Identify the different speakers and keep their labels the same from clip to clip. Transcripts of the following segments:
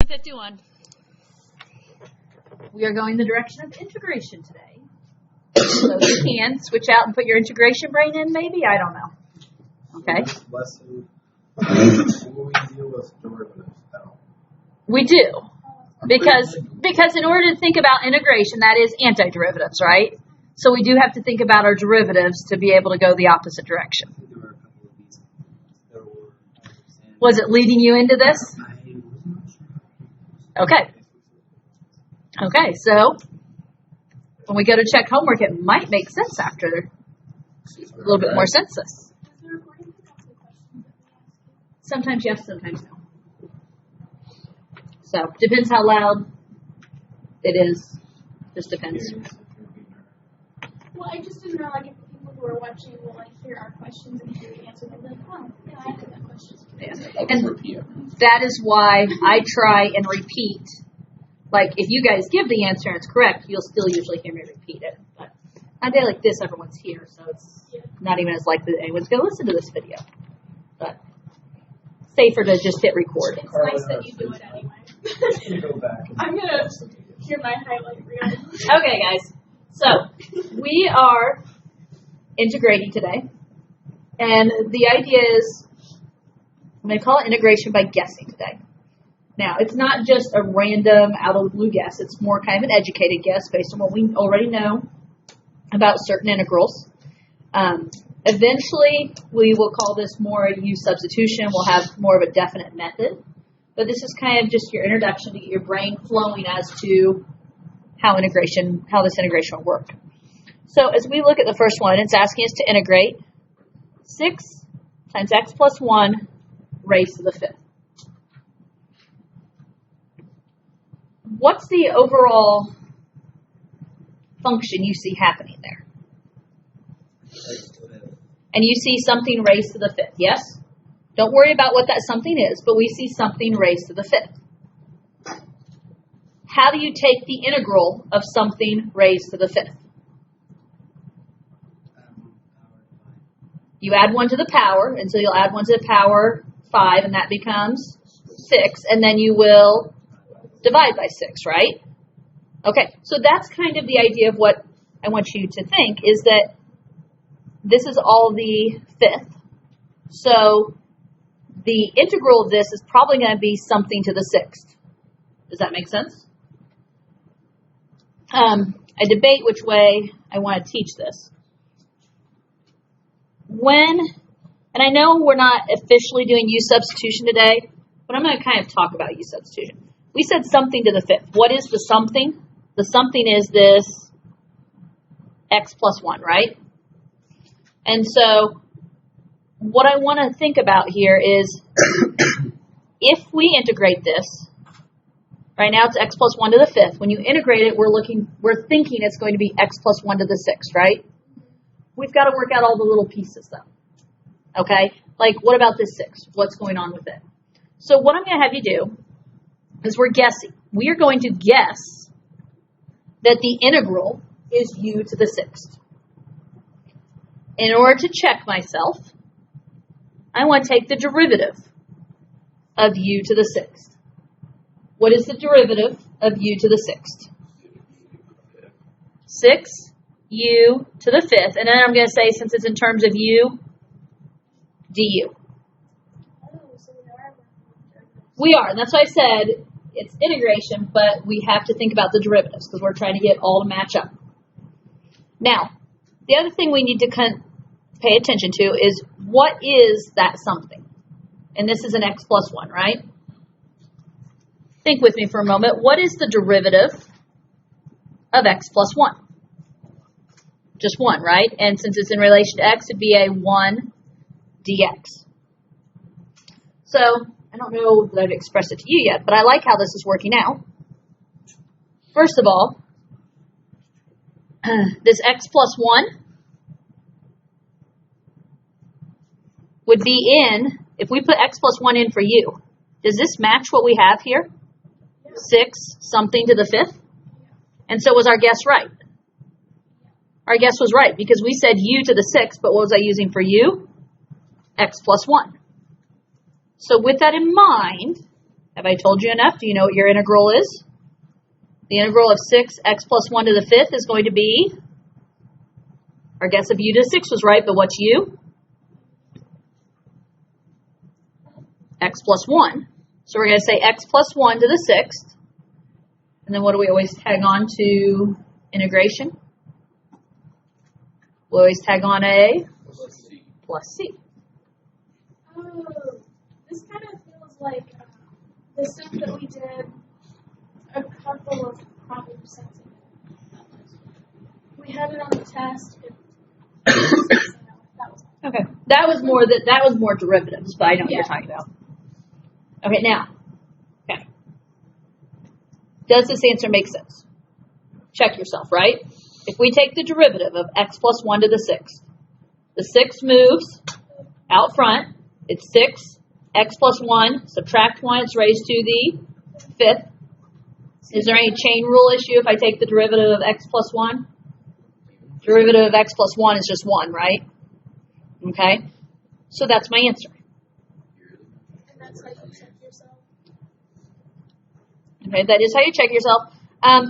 Speaker 1: 10:51. We are going the direction of integration today. So you can switch out and put your integration brain in, maybe? I don't know. Okay?
Speaker 2: Lesson, will we deal with derivatives at all?
Speaker 1: We do. Because in order to think about integration, that is antiderivatives, right? So we do have to think about our derivatives to be able to go the opposite direction.
Speaker 2: There were a couple of these. There were,
Speaker 1: Was it leading you into this? Okay. Okay, so when we go to check homework, it might make sense after a little bit more census. Sometimes yes, sometimes no. So, depends how loud it is. Just depends.
Speaker 3: Well, I just didn't know, like, if the people who are watching will, like, hear our questions and hear the answer, they'll be like, oh, yeah, I had that question.
Speaker 1: Yeah. And that is why I try and repeat. Like, if you guys give the answer and it's correct, you'll still usually hear me repeat it. But on a day like this, everyone's here, so it's not even as likely that anyone's going to listen to this video. But safer to just hit record.
Speaker 3: It's nice that you do it anyway. I'm going to hear my highlight reel.
Speaker 1: Okay, guys. So, we are integrating today. And the idea is, I'm going to call it integration by guessing today. Now, it's not just a random, out-of-the-blue guess. It's more kind of an educated guess based on what we already know about certain integrals. Eventually, we will call this more a U substitution. We'll have more of a definite method. But this is kind of just your introduction to get your brain flowing as to how this integration will work. So as we look at the first one, it's asking us to integrate 6 times x plus 1 raised to the 5th. What's the overall function you see happening there? And you see something raised to the 5th, yes? Don't worry about what that something is, but we see something raised to the 5th. How do you take the integral of something raised to the 5th? You add 1 to the power, and so you'll add 1 to the power 5, and that becomes 6, and then you will divide by 6, right? Okay, so that's kind of the idea of what I want you to think, is that this is all the 5th. So the integral of this is probably going to be something to the 6th. Does that make sense? I debate which way I want to teach this. And I know we're not officially doing U substitution today, but I'm going to kind of talk about U substitution. We said something to the 5th. What is the something? The something is this x plus 1, right? And so what I want to think about here is if we integrate this, right now it's x plus 1 to the 5th. When you integrate it, we're thinking it's going to be x plus 1 to the 6th, right? We've got to work out all the little pieces, though. Okay? Like, what about this 6? What's going on with it? So what I'm going to have you do is we're guessing. We are going to guess that the integral is u to the 6th. In order to check myself, I want to take the derivative of u to the 6th. What is the derivative of u to the 6th? 6u to the 5th. And then I'm going to say, since it's in terms of u, du. We are. And that's why I said it's integration, but we have to think about the derivatives because we're trying to get all to match up. Now, the other thing we need to pay attention to is what is that something? And this is an x plus 1, right? Think with me for a moment. What is the derivative of x plus 1? Just 1, right? And since it's in relation to x, it'd be a 1 dx. So, I don't know that I've expressed it to you yet, but I like how this is working out. First of all, this x plus 1 would be in, if we put x plus 1 in for u, does this match what we have here? 6 something to the 5th? And so was our guess right? Our guess was right because we said u to the 6th, but what was I using for u? X plus 1. So with that in mind, Have I told you enough? Do you know what your integral is? The integral of 6x plus 1 to the 5th is going to be, our guess of u to the 6th was right, but what's u? X plus 1. So we're going to say x plus 1 to the 6th. And then what do we always tag on to integration? We always tag on a plus c.
Speaker 3: Oh, this kind of feels like the stuff that we did a couple of problem sets ago. We had it on the test.
Speaker 1: Okay, that was more derivatives, but I know what you're talking about. Okay, now, okay, does this answer make sense? Check yourself, right? If we take the derivative of x plus 1 to the 6th, the 6 moves out front. It's 6, x plus 1, subtract 1, it's raised to the 5th. Is there any chain rule issue if I take the derivative of x plus 1? Derivative of x plus 1 is just 1, right? Okay, so that's my answer.
Speaker 3: And that's how you check yourself.
Speaker 1: Okay, that is how you check yourself.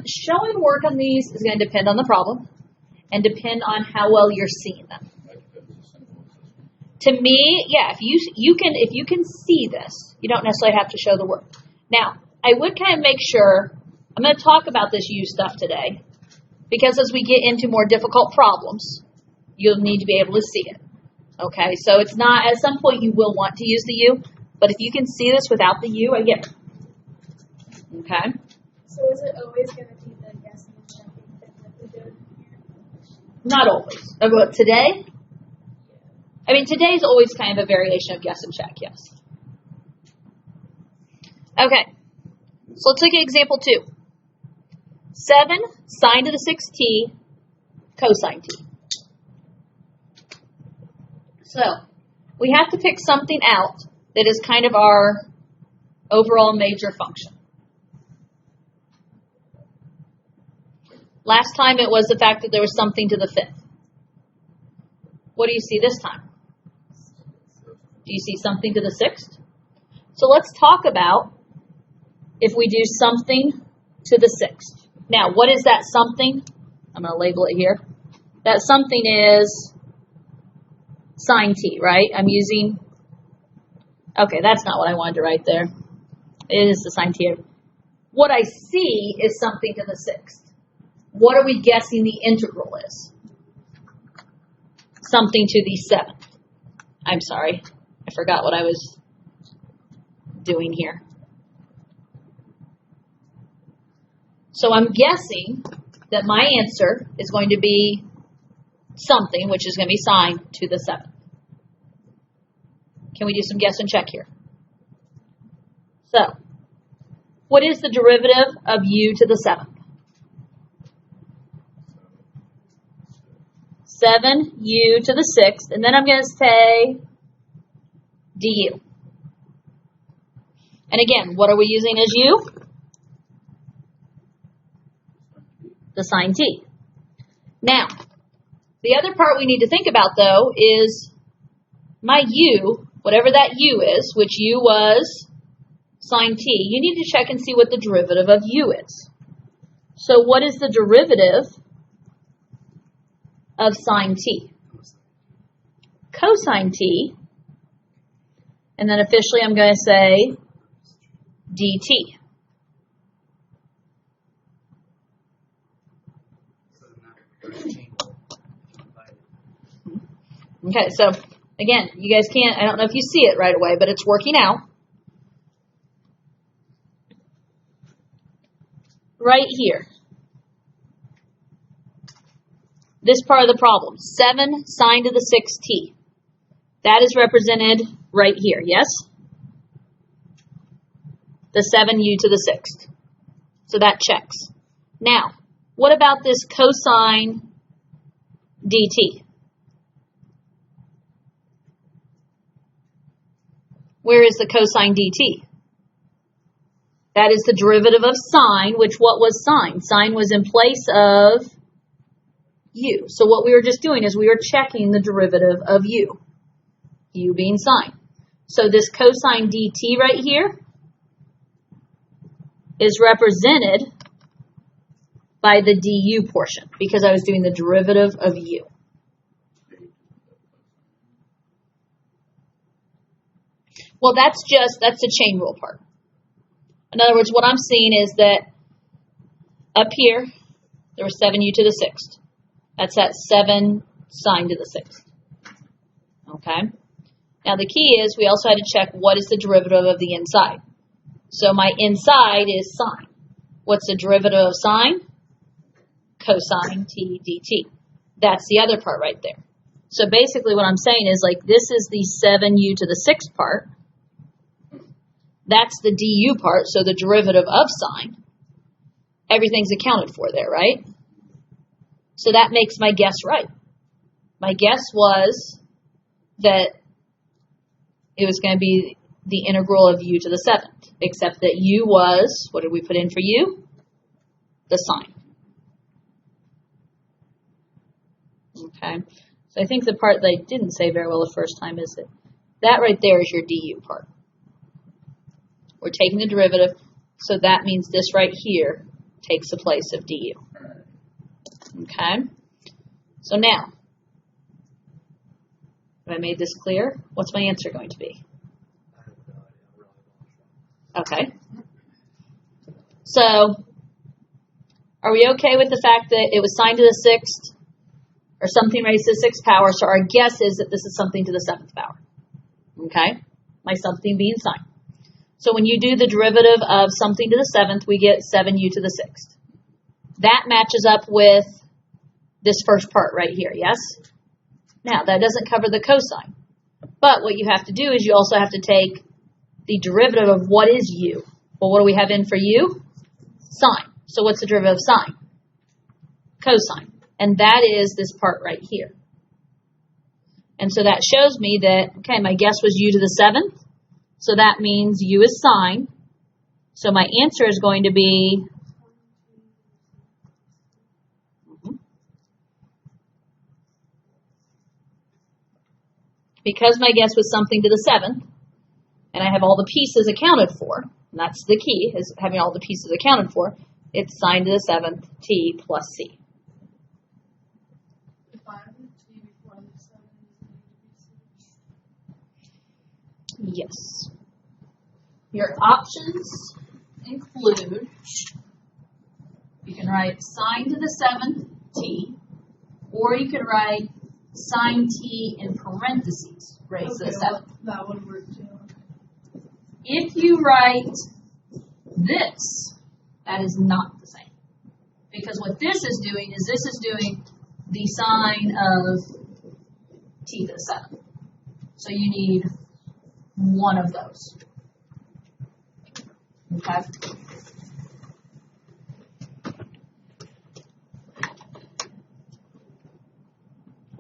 Speaker 1: Showing work on these is going to depend on the problem and depend on how well you're seeing them. To me, yeah, if you can see this, you don't necessarily have to show the work. Now, I would kind of make sure, I'm going to talk about this U stuff today, because as we get into more difficult problems, you'll need to be able to see it. Okay, so it's not, at some point you will want to use the U, but if you can see this without the U, I get it. Okay?
Speaker 3: So is it always going to be the guessing and checking thing that we do here?
Speaker 1: Not always. But today? I mean, today's always kind of a variation of guess and check, yes. Okay, so let's look at example 2. 7 sine to the 6th t cosine t. So, we have to pick something out that is kind of our overall major function. Last time it was the fact that there was something to the 5th. What do you see this time? Do you see something to the 6th? So let's talk about if we do something to the 6th. Now, what is that something? I'm going to label it here. That something is sine t, right? I'm using, okay, that's not what I wanted to write there. It is the sine t. What I see is something to the 6th. What are we guessing the integral is? Something to the 7th. I'm sorry. I forgot what I was doing here. So I'm guessing that my answer is going to be something, which is going to be sine to the 7th. Can we do some guess and check here? So, what is the derivative of u to the 7th? 7u to the 6th, and then I'm going to say du. And again, what are we using as u? The sine t. Now, the other part we need to think about, though, is my u, whatever that u is, which u was sine t, you need to check and see what the derivative of u is. So what is the derivative of sine t? Cosine t. And then officially I'm going to say dt. Okay, so again, you guys can't, I don't know if you see it right away, but it's working out. Right here. This part of the problem, 7 sine to the 6th t. That is represented right here, yes? The 7u to the 6th. So that checks. Now, what about this cosine dt? Where is the cosine dt? That is the derivative of sine, which what was sine? Sine was in place of u. So what we were just doing is we were checking the derivative of u. U being sine. So this cosine dt right here is represented by the du portion because I was doing the derivative of u. Well, that's the chain rule part. In other words, what I'm seeing is that up here, there was 7u to the 6th. That's that 7 sine to the 6th. Okay? Now the key is we also had to check what is the derivative of the inside. So my inside is sine. What's the derivative of sine? Cosine t dt. That's the other part right there. So basically what I'm saying is like this is the 7u to the 6th part. That's the du part, so the derivative of sine. Everything's accounted for there, right? So that makes my guess right. My guess was that it was going to be the integral of u to the 7th, except that u was, what did we put in for u? The sine. Okay, so I think the part that I didn't say very well the first time is that right there is your du part. We're taking the derivative, so that means this right here takes the place of du. Okay, so now, have I made this clear? What's my answer going to be? Okay, so are we okay with the fact that it was sine to the 6th or something raised to the 6th power? So our guess is that this is something to the 7th power. Okay, my something being sine. So when you do the derivative of something to the 7th, we get 7u to the 6th. That matches up with this first part right here, yes? Now, that doesn't cover the cosine. But what you have to do is you also have to take the derivative of what is u. Well, what do we have in for u? Sine. So what's the derivative of sine? Cosine. And that is this part right here. And so that shows me that, okay, my guess was u to the 7th. So that means u is sine. So my answer is going to be because my guess was something to the 7th, and I have all the pieces accounted for, and that's the key, is having all the pieces accounted for, it's sine to the 7th t plus c.
Speaker 3: If I have the t before the 7,
Speaker 1: Yes. Your options include, you can write sine to the 7th t, or you can write sine t in parentheses raised to the 7th.
Speaker 3: That would work too.
Speaker 1: If you write this, that is not the same. Because what this is doing is this is doing the sine of t to the 7th. So you need one of those. Okay?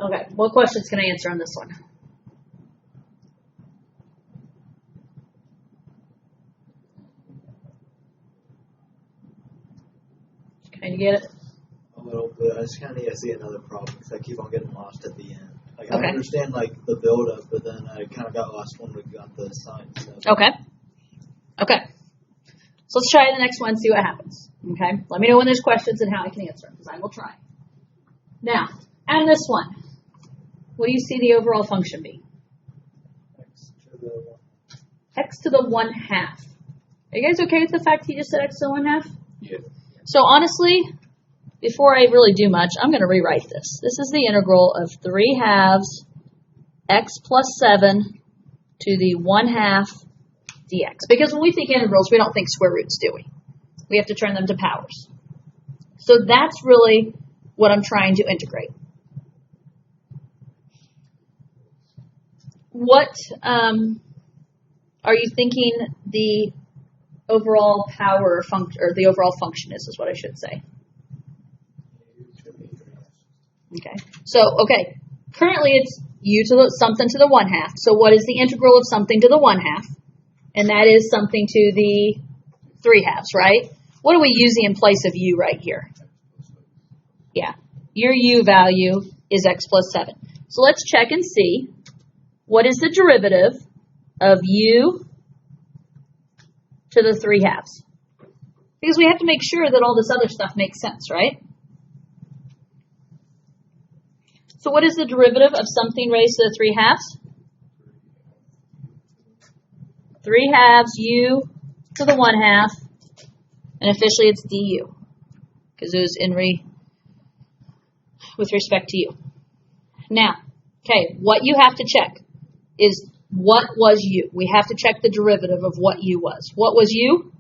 Speaker 1: Okay, what questions can I answer on this one? Can you get it?
Speaker 4: A little bit. I just kind of need to see another problem because I keep on getting lost at the end. Like
Speaker 1: Okay.
Speaker 4: I understand like the build up, but then I kind of got lost when we got the sign. So.
Speaker 1: Okay. Okay. So let's try the next one, see what happens. Okay. Let me know when there's questions and how I can answer them, because I will try. Now, and this one, what do you see the overall function be? X to the 1/2. Are you guys okay with the fact he just said x to the 1/2?
Speaker 2: Yeah.
Speaker 1: So honestly, before I really do much, I'm going to rewrite this. This is the integral of 3/2 x plus 7 to the 1/2 dx. Because when we think integrals, we don't think square roots, do we? We have to turn them to powers. So that's really what I'm trying to integrate. What are you thinking the overall power function, or the overall function is what I should say? Okay. So, okay. Currently it's u to the something to the 1/2. So what is the integral of something to the 1/2? And that is something to the 3/2, right? What are we using in place of u right here? Yeah. Your u value is x plus 7. So let's check and see what is the derivative of u to the 3/2. Because we have to make sure that all this other stuff makes sense, right? So what is the derivative of something raised to the 3 halves? 3 halves u to the 1 half, and officially it's du, because it was with respect to u. Now, okay, what you have to check is what was u. We have to check the derivative of what u was. What was u?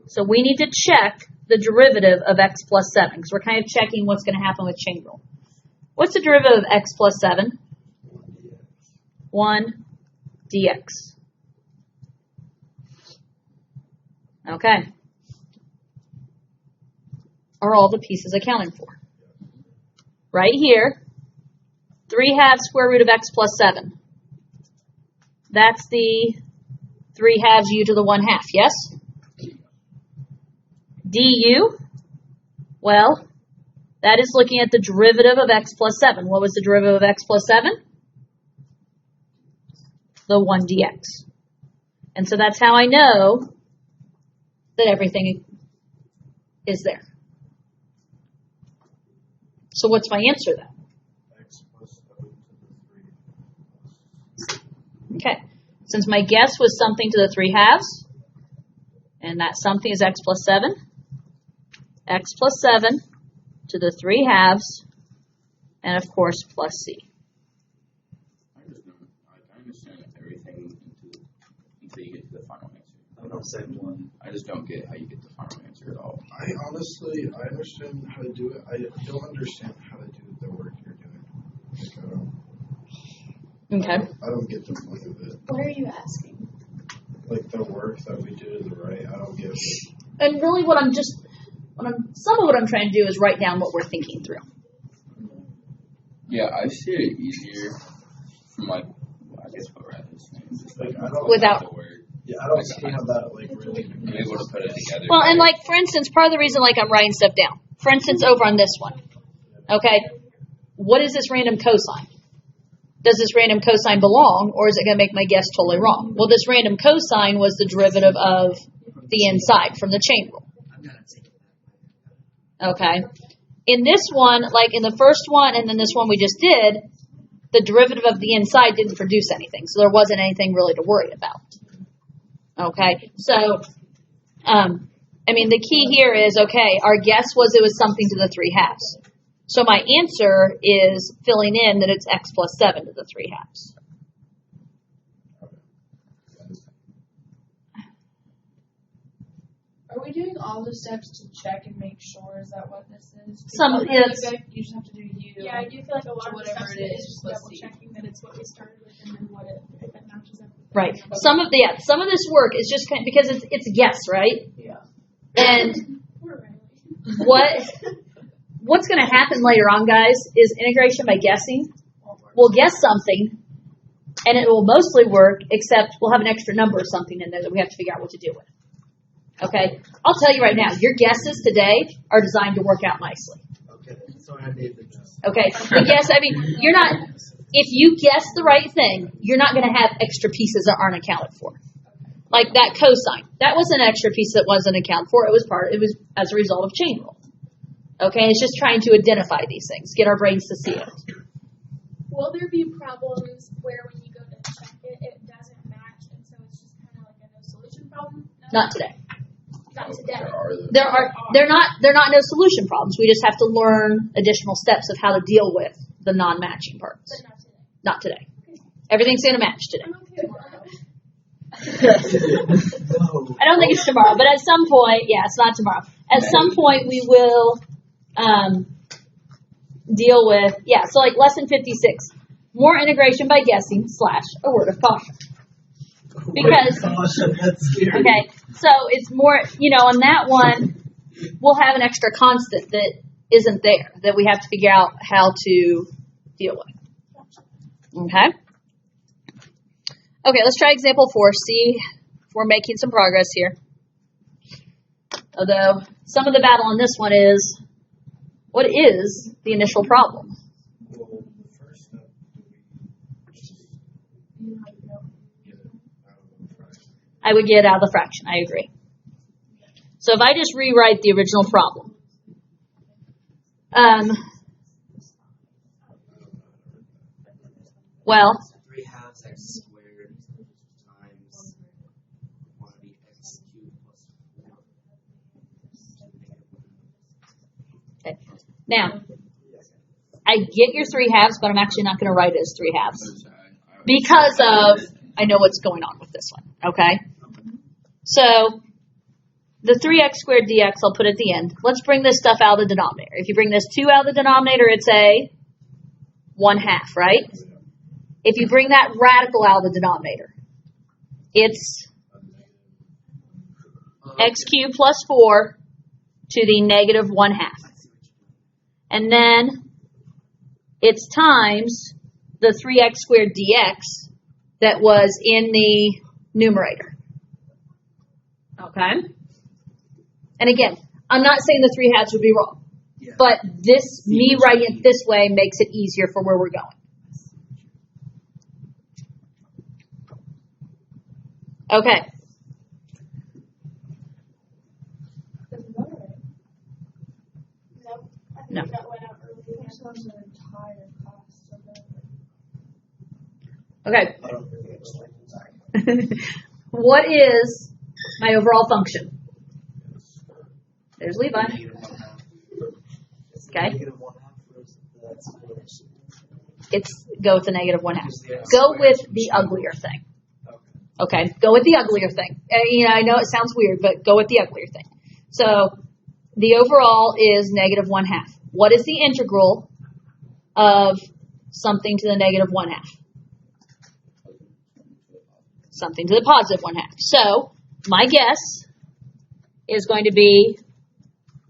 Speaker 1: So we need to check the derivative of x plus 7, because we're kind of checking what's going to happen with chain rule. What's the derivative of x plus 7? 1 dx. Okay. Are all the pieces accounted for? Right here, 3 halves square root of x plus 7. That's the 3 halves u to the 1 half, yes? Du, well, that is looking at the derivative of x plus 7. What was the derivative of x plus 7? The 1 dx. And so that's how I know that everything is there. So what's my answer then?
Speaker 2: X plus 7 to the 3.
Speaker 1: Okay. Since my guess was something to the 3 halves, and that something is x plus 7, x plus 7 to the 3 halves, and of course plus c.
Speaker 5: I understand everything until you get to the final answer.
Speaker 4: I'm on the same one.
Speaker 5: I just don't get how you get the final answer at all.
Speaker 2: I understand how to do it. I don't understand how to do the work you're doing. Like,
Speaker 1: Okay.
Speaker 2: I don't get the point of it.
Speaker 3: What are you asking?
Speaker 2: Like the work that we do to the right, I don't get it.
Speaker 1: And really some of what I'm trying to do is write down what we're thinking through.
Speaker 5: Yeah, I see it easier from I guess what Riley was saying. Just
Speaker 2: Like, I don't.
Speaker 1: Without-
Speaker 5: the word.
Speaker 2: Yeah, I don't see how that like really.
Speaker 5: I'm able to put it together.
Speaker 1: Well, and like, for instance, part of the reason I'm writing stuff down. For instance, over on this one. Okay. What is this random cosine? Does this random cosine belong, or is it going to make my guess totally wrong? Well, this random cosine was the derivative of the inside from the chain rule. Okay. In this one, like in the first one and then this one we just did, the derivative of the inside didn't produce anything, so there wasn't anything really to worry about. Okay. So, the key here is, okay, our guess was it was something to the 3 halves. So my answer is filling in that it's x plus 7 to the 3 halves.
Speaker 6: Are we doing all the steps to check and make sure? Is that what this is?
Speaker 1: Some,
Speaker 6: Because
Speaker 1: yes.
Speaker 6: you just have to do you.
Speaker 3: Yeah, I do feel like a lot of the
Speaker 6: Whatever
Speaker 3: steps
Speaker 6: it
Speaker 3: is
Speaker 6: is,
Speaker 3: just
Speaker 6: let's
Speaker 3: double
Speaker 6: see.
Speaker 3: checking that it's what we started with and then if it matches up.
Speaker 1: Right. Some of this work is just kind of, because it's a guess, right?
Speaker 6: Yeah.
Speaker 1: And
Speaker 3: We're right.
Speaker 1: what's going to happen later on, guys, is integration by guessing. We'll guess something, and it will mostly work, except we'll have an extra number or something in there that we have to figure out what to do with. Okay? I'll tell you right now, your guesses today are designed to work out nicely.
Speaker 4: Okay, so I need to know.
Speaker 1: Okay? The guess, you're not, if you guess the right thing, you're not going to have extra pieces that aren't accounted for. Like that cosine. That was an extra piece that wasn't accounted for. It was as a result of chain rule. Okay? It's just trying to identify these things, get our brains to see it.
Speaker 3: Will there be problems where when you go to check it, it doesn't match, and so it's just kind of like a no solution problem? No?
Speaker 1: Not today.
Speaker 3: Not today.
Speaker 1: They're not no solution problems. We just have to learn additional steps of how to deal with the non-matching parts.
Speaker 3: But not today.
Speaker 1: Not today. Everything's going to match today.
Speaker 3: I'm okay with that.
Speaker 1: I don't think it's tomorrow, but at some point, it's not tomorrow. At some point, we will deal with, so like lesson 56, more integration by guessing / a word of caution. Because, okay, so it's more, on that one, we'll have an extra constant that isn't there, that we have to figure out how to deal with. Okay? Okay, let's try example 4, see if we're making some progress here. Although, some of the battle on this one is, what is the initial problem?
Speaker 2: Well, the first step, do we just get it out of the fraction?
Speaker 1: I would get it out of the fraction. I agree. So if I just rewrite the original problem, well,
Speaker 7: 3 halves x squared times quantity x cubed plus 4.
Speaker 1: okay. Now, I get your 3 halves, but I'm actually not going to write it as 3 halves because of, I know what's going on with this one, okay? So, the 3x squared dx, I'll put at the end. Let's bring this stuff out of the denominator. If you bring this 2 out of the denominator, it's a 1/2, right? If you bring that radical out of the denominator, it's x cubed plus 4 to the negative 1/2. And then it's times the 3x squared dx that was in the numerator. Okay? And again, I'm not saying the 3 halves would be wrong, but me writing it this way makes it easier for where we're going. Okay.
Speaker 3: No. I
Speaker 1: No.
Speaker 3: think that went out earlier.
Speaker 6: Which was the entire cost of it.
Speaker 1: Okay.
Speaker 4: I don't really understand.
Speaker 1: What is my overall function? There's Levi.
Speaker 4: Negative 1/2.
Speaker 1: Okay.
Speaker 4: Negative 1/2 was the explanation.
Speaker 1: Go with the negative 1/2.
Speaker 4: Just the x
Speaker 1: Go
Speaker 4: squared.
Speaker 1: with the uglier thing.
Speaker 4: Okay.
Speaker 1: Okay, go with the uglier thing. I know it sounds weird, but go with the uglier thing. So the overall is negative 1/2. What is the integral of something to the negative 1/2? Something to the positive 1/2. So my guess is going to be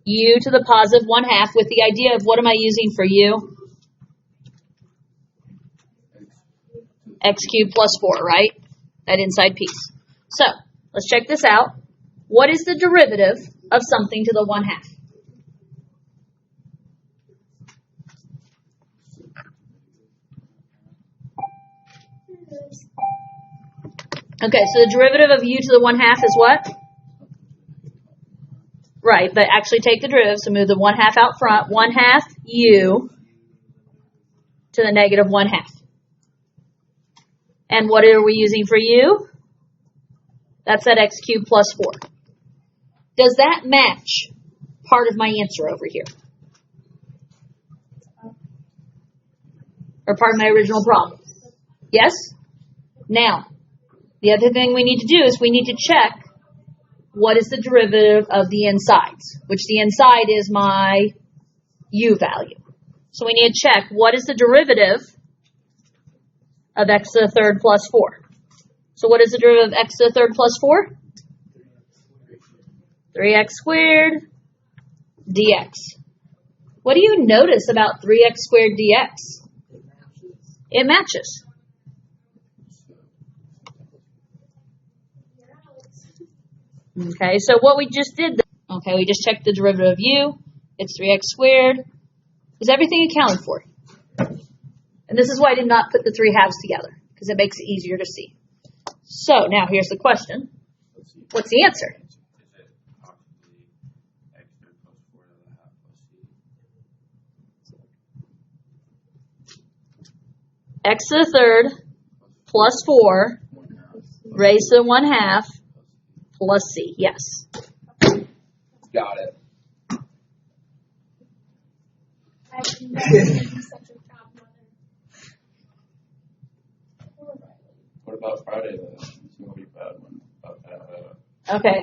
Speaker 1: u to the positive 1/2 with the idea of what am I using for u? X cubed plus 4, right? That inside piece. So, let's check this out. What is the derivative of something to the 1/2? Okay, so the derivative of u to the 1/2 is what? Right, but actually take the derivative, so move the 1/2 out front. 1/2 u to the negative 1/2. And what are we using for u? That's that x cubed plus 4. Does that match part of my answer over here? Or part of my original problem? Yes? Now, the other thing we need to do is we need to check what is the derivative of the insides, which the inside is my u value. So we need to check what is the derivative of x to the third plus 4. So what is the derivative of x to the third plus 4? 3x squared dx. What do you notice about 3x squared dx? It matches. Okay, so what we just did, okay, we just checked the derivative of u. It's 3x squared. Is everything accounted for? And this is why I did not put the 3 halves together, because it makes it easier to see. So now here's the question. What's the answer? X to the third plus 4 raised to the 1/2 plus c. Yes.
Speaker 5: Got it.
Speaker 3: I've never seen such a proud mother. Poor Riley.
Speaker 5: What about Friday then? It's gonna be a bad one. About that.
Speaker 1: Okay,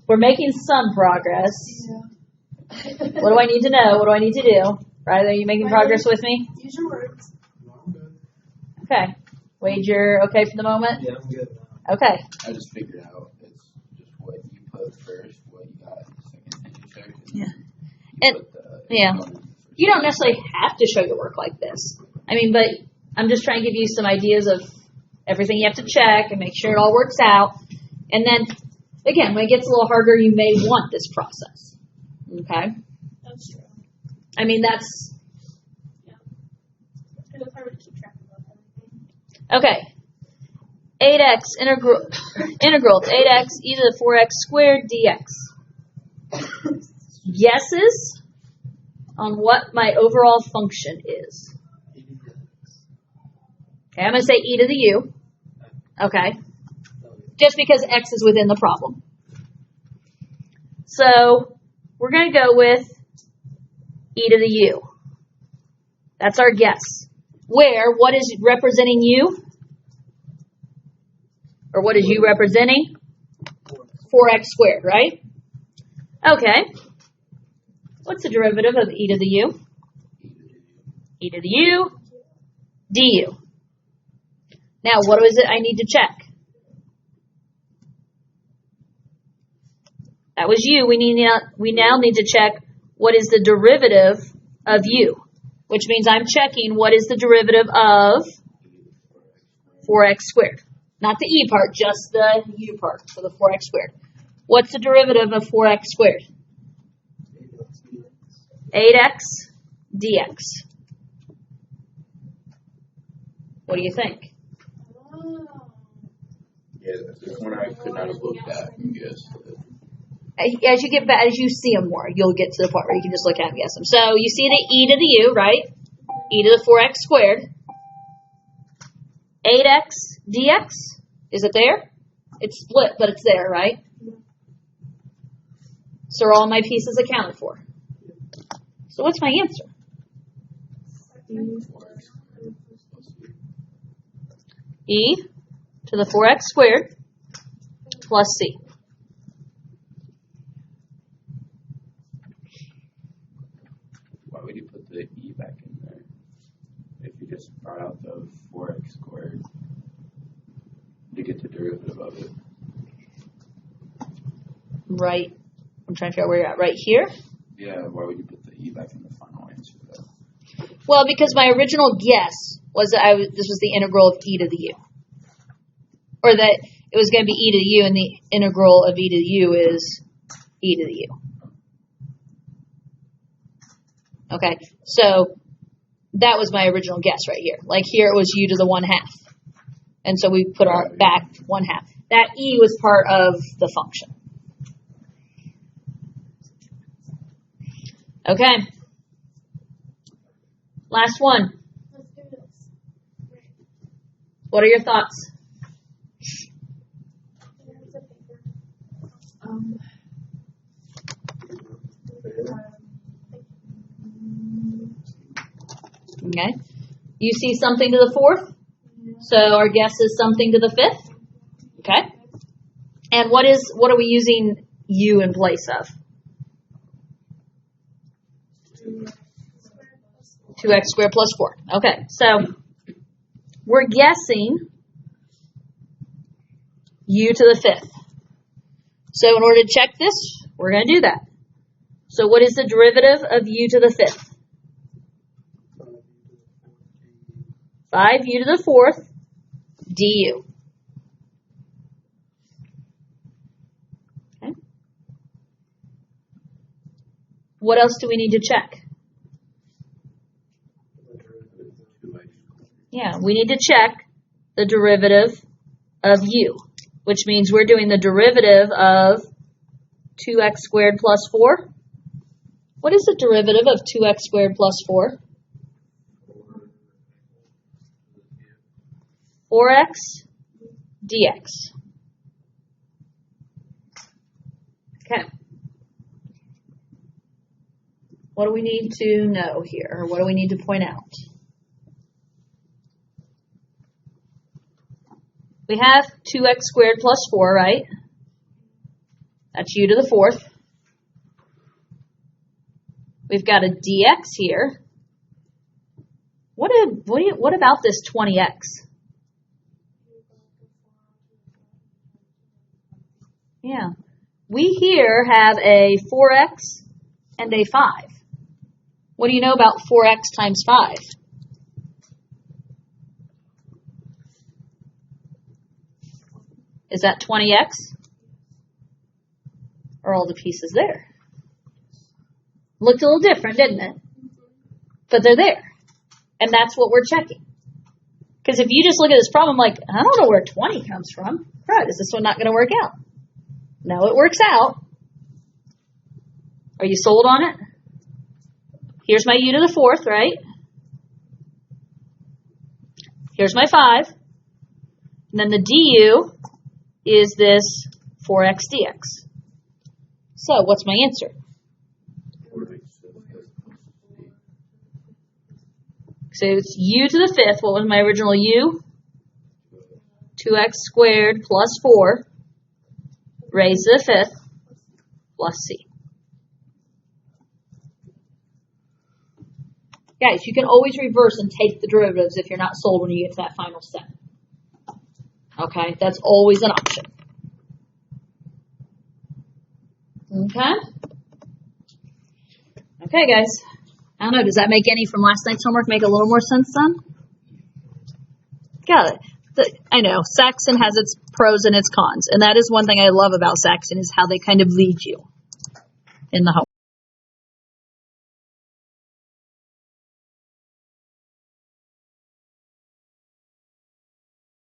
Speaker 1: we're making some progress. What do I need to know? What do I need to do? Riley, are you making progress with me?
Speaker 3: Use your words.
Speaker 1: Okay. Wager okay for the moment?
Speaker 4: Yeah, I'm good now.
Speaker 1: Okay.
Speaker 5: I just figured out it's just what you put first, what you got second, and you check.
Speaker 1: Yeah.
Speaker 5: You
Speaker 1: And-
Speaker 5: put the
Speaker 1: yeah.
Speaker 5: number first.
Speaker 1: You don't necessarily have to show your work like this. I mean, but I'm just trying to give you some ideas of everything you have to check and make sure it all works out. And then, again, when it gets a little harder, you may want this process. Okay?
Speaker 3: That's true.
Speaker 1: I mean, that's,
Speaker 3: Because it's hard to keep track of everything.
Speaker 1: okay. 8x integral to 8x e to the 4x squared dx. guesses on what my overall function is? Okay, I'm going to say e to the u. Okay. Just because x is within the problem. So we're going to go with e to the u. That's our guess. Where, what is representing u? Or what is u representing? 4x squared, right? Okay. What's the derivative of e to the u? E to the u du. Now, what is it I need to check? That was u. We now need to check what is the derivative of u, which means I'm checking what is the derivative of 4x squared. Not the e part, just the u part, so the 4x squared. What's the derivative of 4x squared? 8x dx. What do you think?
Speaker 5: Yeah, this one I could not have looked at and guessed it.
Speaker 1: As you see them more, you'll get to the part where you can just look at them and guess them. So you see the e to the u, right? E to the 4x squared. 8x dx. Is it there? It's split, but it's there, right? So are all my pieces accounted for? So what's my answer? E to the 4x squared plus c.
Speaker 5: Why would you put the e back in there if you just brought out the 4x squared to get the derivative of it?
Speaker 1: Right. I'm trying to figure out where you're at. Right here?
Speaker 5: Yeah, why would you put the e back in the final answer though?
Speaker 1: Well, because my original guess was that this was the integral of e to the u. Or that it was going to be e to the u, and the integral of e to the u is e to the u. Okay, so that was my original guess right here. Like here it was u to the 1/2. And so we put our back 1/2. That e was part of the function. Okay. Last one.
Speaker 3: Let's do this.
Speaker 1: What are your thoughts?
Speaker 3: There's a paper.
Speaker 1: Okay. You see something to the 4th? So our guess is something to the 5th? Okay. And what are we using u in place of? 2x squared plus 4. Okay, so we're guessing u to the 5th. So in order to check this, we're going to do that. So what is the derivative of u to the 5th? 5u to the 4th du. Okay. What else do we need to check? Yeah, we need to check the derivative of u, which means we're doing the derivative of 2x squared plus 4. What is the derivative of 2x squared plus 4? 4x dx. Okay. What do we need to know here? Or what do we need to point out? We have 2x squared plus 4, right? That's u to the 4th. We've got a dx here. What about this 20x? Yeah. We here have a 4x and a 5. What do you know about 4x times 5? Is that 20x? Are all the pieces there? Looked a little different, didn't it? But they're there. And that's what we're checking. Because if you just look at this problem like, I don't know where 20 comes from. Right, is this one not going to work out? No, it works out. Are you sold on it? Here's my u to the fourth, right? Here's my 5. And then the du is this 4x dx. So what's my answer?
Speaker 5: 4x to the 5th plus c.
Speaker 1: So it's u to the 5th. What was my original u? 2x squared plus 4 raised to the 5th plus c. Guys, you can always reverse and take the derivatives if you're not sold when you get to that final step. Okay, that's always an option. Okay? Okay, guys. I don't know, does that make any from last night's homework make a little more sense then? Got it. I know, Saxon has its pros and its cons, and that is one thing I love about Saxon is how they kind of lead you in the homework.